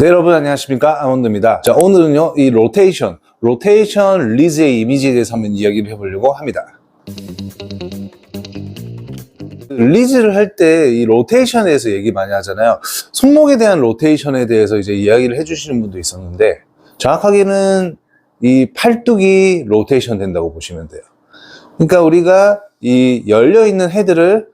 네, 여러분 안녕하십니까, 아몬드입니다. 자, 오늘은요 이 로테이션 리즈의 이미지에 대해서 한번 이야기를 해보려고 합니다. 리즈를 할 때 이 로테이션에 대해서 얘기 많이 하잖아요. 손목에 대한 로테이션에 대해서 이제 이야기를 해주시는 분도 있었는데, 정확하게는 이 팔뚝이 로테이션 된다고 보시면 돼요. 그러니까 우리가 이 열려있는 헤드를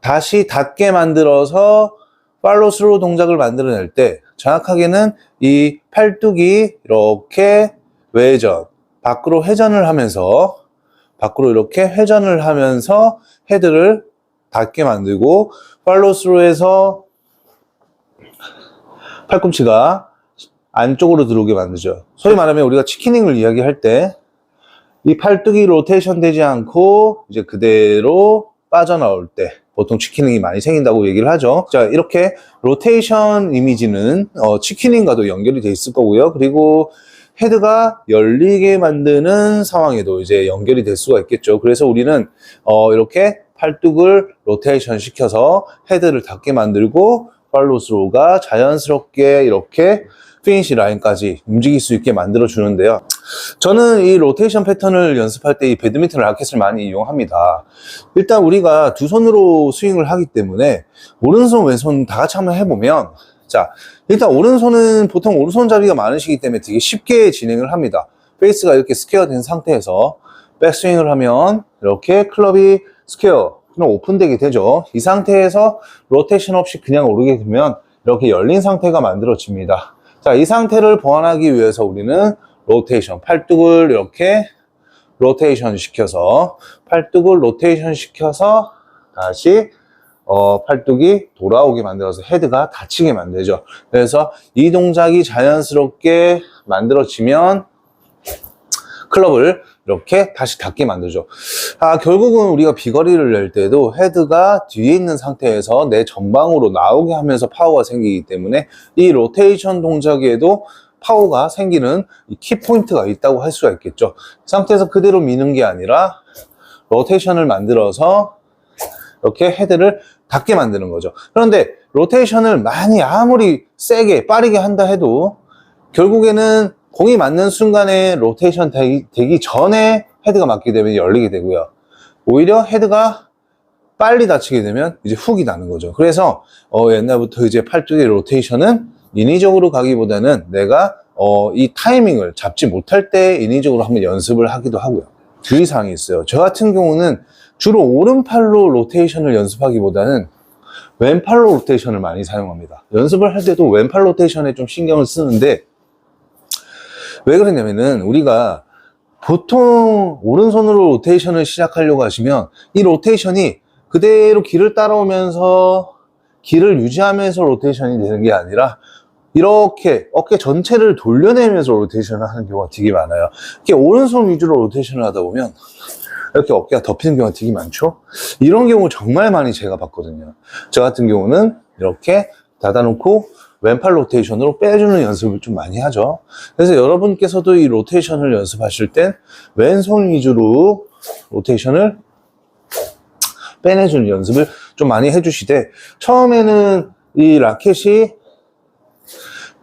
다시 닫게 만들어서 팔로우 스루 동작을 만들어낼 때 정확하게는 이 팔뚝이 이렇게 외전, 밖으로 회전을 하면서 헤드를 닫게 만들고 팔로우 스루에서 팔꿈치가 안쪽으로 들어오게 만들죠. 소위 말하면 우리가 치킨닝을 이야기할 때 이 팔뚝이 로테이션 되지 않고 이제 그대로 빠져나올 때 보통 치킨닝이 많이 생긴다고 얘기를 하죠. 자, 이렇게 로테이션 이미지는 치킨닝과도 연결이 돼 있을 거고요. 그리고 헤드가 열리게 만드는 상황에도 이제 연결이 될 수가 있겠죠. 그래서 우리는 이렇게 팔뚝을 로테이션 시켜서 헤드를 닫게 만들고 팔로우 스로우가 자연스럽게 이렇게 피니시 라인까지 움직일 수 있게 만들어 주는데요. 저는 이 로테이션 패턴을 연습할 때 이 배드민턴 라켓을 많이 이용합니다. 일단 우리가 두 손으로 스윙을 하기 때문에 오른손 왼손 다 같이 한번 해보면, 자, 일단 오른손은 보통 오른손잡이가 많으시기 때문에 되게 쉽게 진행을 합니다. 페이스가 이렇게 스퀘어 된 상태에서 백스윙을 하면 이렇게 클럽이 스퀘어, 그냥 오픈되게 되죠. 이 상태에서 로테이션 없이 그냥 오르게 되면 이렇게 열린 상태가 만들어집니다. 자, 이 상태를 보완하기 위해서 우리는 로테이션, 팔뚝을 이렇게 로테이션 시켜서 다시 팔뚝이 돌아오게 만들어서 헤드가 닫히게 만들죠. 그래서 이 동작이 자연스럽게 만들어지면 클럽을 이렇게 다시 닫게 만들죠. 결국은 우리가 비거리를 낼 때도 헤드가 뒤에 있는 상태에서 내 전방으로 나오게 하면서 파워가 생기기 때문에 이 로테이션 동작에도 파워가 생기는 키포인트가 있다고 할 수가 있겠죠. 이 상태에서 그대로 미는 게 아니라 로테이션을 만들어서 이렇게 헤드를 닫게 만드는 거죠. 그런데 로테이션을 아무리 세게 빠르게 한다 해도 결국에는 공이 맞는 순간에 로테이션 되기 전에 헤드가 맞게 되면 열리게 되고요. 오히려 헤드가 빨리 닫히게 되면 이제 훅이 나는 거죠. 그래서 옛날부터 이제 팔뚝의 로테이션은 인위적으로 가기보다는 내가 이 타이밍을 잡지 못할 때 인위적으로 한번 연습을 하기도 하고요. 주의사항이 있어요. 저 같은 경우는 주로 오른팔로 로테이션을 연습하기보다는 왼팔로 로테이션을 많이 사용합니다. 연습을 할 때도 왼팔 로테이션에 좀 신경을 쓰는데, 왜 그러냐면은 우리가 보통 오른손으로 로테이션을 시작하려고 하시면 이 로테이션이 그대로 길을 따라오면서 길을 유지하면서 로테이션이 되는 게 아니라 이렇게 어깨 전체를 돌려내면서 로테이션을 하는 경우가 되게 많아요. 이렇게 오른손 위주로 로테이션을 하다 보면 이렇게 어깨가 덮이는 경우가 되게 많죠. 이런 경우 정말 많이 제가 봤거든요. 저 같은 경우는 이렇게 닫아놓고 왼팔 로테이션으로 빼주는 연습을 좀 많이 하죠. 그래서 여러분께서도 이 로테이션을 연습하실 땐 왼손 위주로 로테이션을 빼내주는 연습을 좀 많이 해주시되, 처음에는 이 라켓이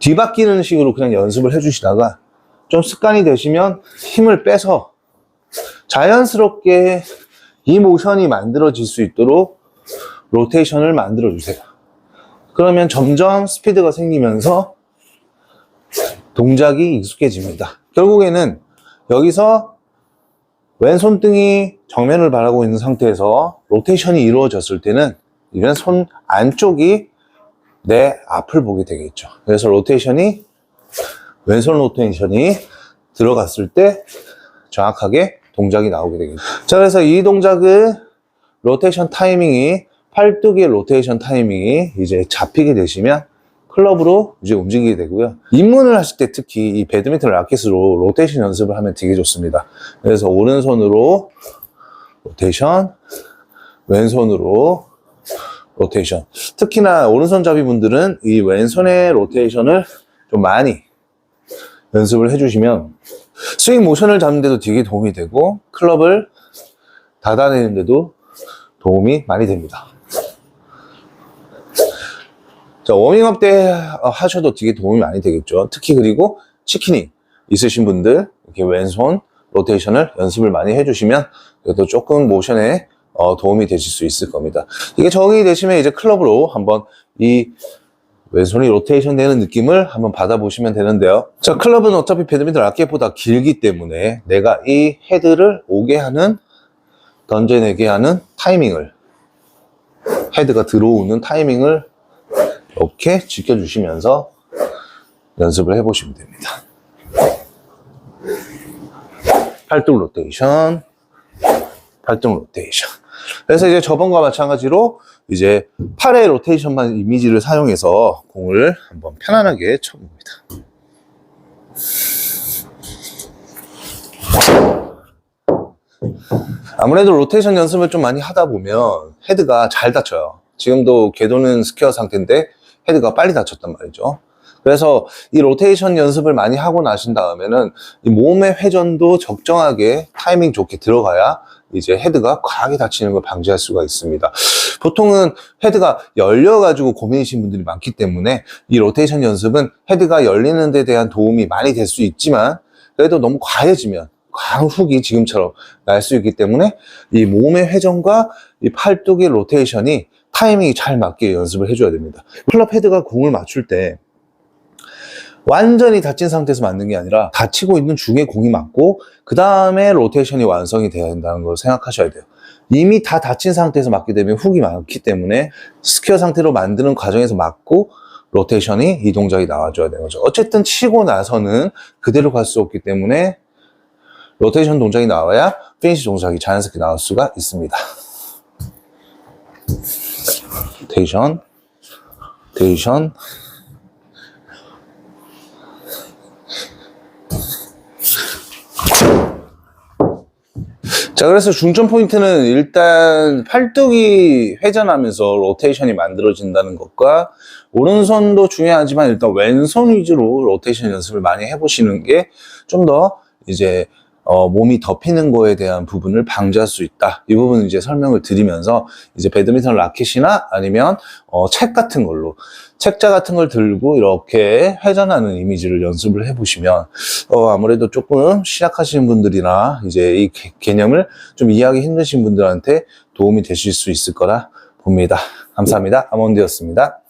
뒤바뀌는 식으로 그냥 연습을 해주시다가 좀 습관이 되시면 힘을 빼서 자연스럽게 이 모션이 만들어질 수 있도록 로테이션을 만들어 주세요. 그러면 점점 스피드가 생기면서 동작이 익숙해집니다. 결국에는 여기서 왼손등이 정면을 바라보고 있는 상태에서 로테이션이 이루어졌을 때는 이런 손 안쪽이 내 앞을 보게 되겠죠. 그래서 왼손 로테이션이 들어갔을 때 정확하게 동작이 나오게 되겠죠. 자, 그래서 이 동작은 로테이션 타이밍이, 팔뚝의 로테이션 타이밍이 이제 잡히게 되시면 클럽으로 이제 움직이게 되고요. 입문을 하실 때 특히 이 배드민턴 라켓으로 로테이션 연습을 하면 되게 좋습니다. 그래서 오른손으로 로테이션, 왼손으로 로테이션. 특히나 오른손잡이 분들은 이 왼손의 로테이션을 좀 많이 연습을 해주시면 스윙 모션을 잡는 데도 되게 도움이 되고 클럽을 닫아내는 데도 도움이 많이 됩니다. 자, 워밍업 때 하셔도 되게 도움이 많이 되겠죠. 특히 그리고 치킨이 있으신 분들 이렇게 왼손 로테이션을 연습을 많이 해주시면 그래도 조금 모션에 도움이 되실 수 있을 겁니다. 이게 적응이 되시면 이제 클럽으로 한번 이 왼손이 로테이션 되는 느낌을 한번 받아보시면 되는데요. 자, 클럽은 어차피 배드민턴 라켓보다 길기 때문에 내가 이 헤드를 오게 하는, 던져내게 하는 타이밍을, 헤드가 들어오는 타이밍을 이렇게 지켜주시면서 연습을 해보시면 됩니다. 팔뚝 로테이션, 팔뚝 로테이션. 그래서 이제 저번과 마찬가지로 이제 팔의 로테이션만 이미지를 사용해서 공을 한번 편안하게 쳐봅니다. 아무래도 로테이션 연습을 좀 많이 하다 보면 헤드가 잘 다쳐요. 지금도 궤도는 스퀘어 상태인데 헤드가 빨리 다쳤단 말이죠. 그래서 이 로테이션 연습을 많이 하고 나신 다음에는 이 몸의 회전도 적정하게 타이밍 좋게 들어가야 이제 헤드가 과하게 다치는 걸 방지할 수가 있습니다. 보통은 헤드가 열려가지고 고민이신 분들이 많기 때문에 이 로테이션 연습은 헤드가 열리는 데 대한 도움이 많이 될 수 있지만 그래도 너무 과해지면 과한 훅이 지금처럼 날 수 있기 때문에 이 몸의 회전과 이 팔뚝의 로테이션이 타이밍이 잘 맞게 연습을 해줘야 됩니다. 클럽 헤드가 공을 맞출 때 완전히 다친 상태에서 맞는 게 아니라 다치고 있는 중에 공이 맞고 그 다음에 로테이션이 완성이 돼야 된다는 걸 생각하셔야 돼요. 이미 다 다친 상태에서 맞게 되면 훅이 많기 때문에 스퀘어 상태로 만드는 과정에서 맞고 로테이션이 이 동작이 나와줘야 되는 거죠. 어쨌든 치고 나서는 그대로 갈 수 없기 때문에 로테이션 동작이 나와야 피니시 동작이 자연스럽게 나올 수가 있습니다. 로테이션, 로테이션. 자, 그래서 중점 포인트는 일단 팔뚝이 회전하면서 로테이션이 만들어진다는 것과 오른손도 중요하지만 일단 왼손 위주로 로테이션 연습을 많이 해보시는 게 좀 더 이제 몸이 덮이는 거에 대한 부분을 방지할 수 있다. 이 부분을 이제 설명을 드리면서 이제 배드민턴 라켓이나 아니면 책 같은 걸로 책자 같은 걸 들고 이렇게 회전하는 이미지를 연습을 해보시면 아무래도 조금 시작하시는 분들이나 이제 이 개념을 좀 이해하기 힘드신 분들한테 도움이 되실 수 있을 거라 봅니다. 감사합니다. 아몬드였습니다.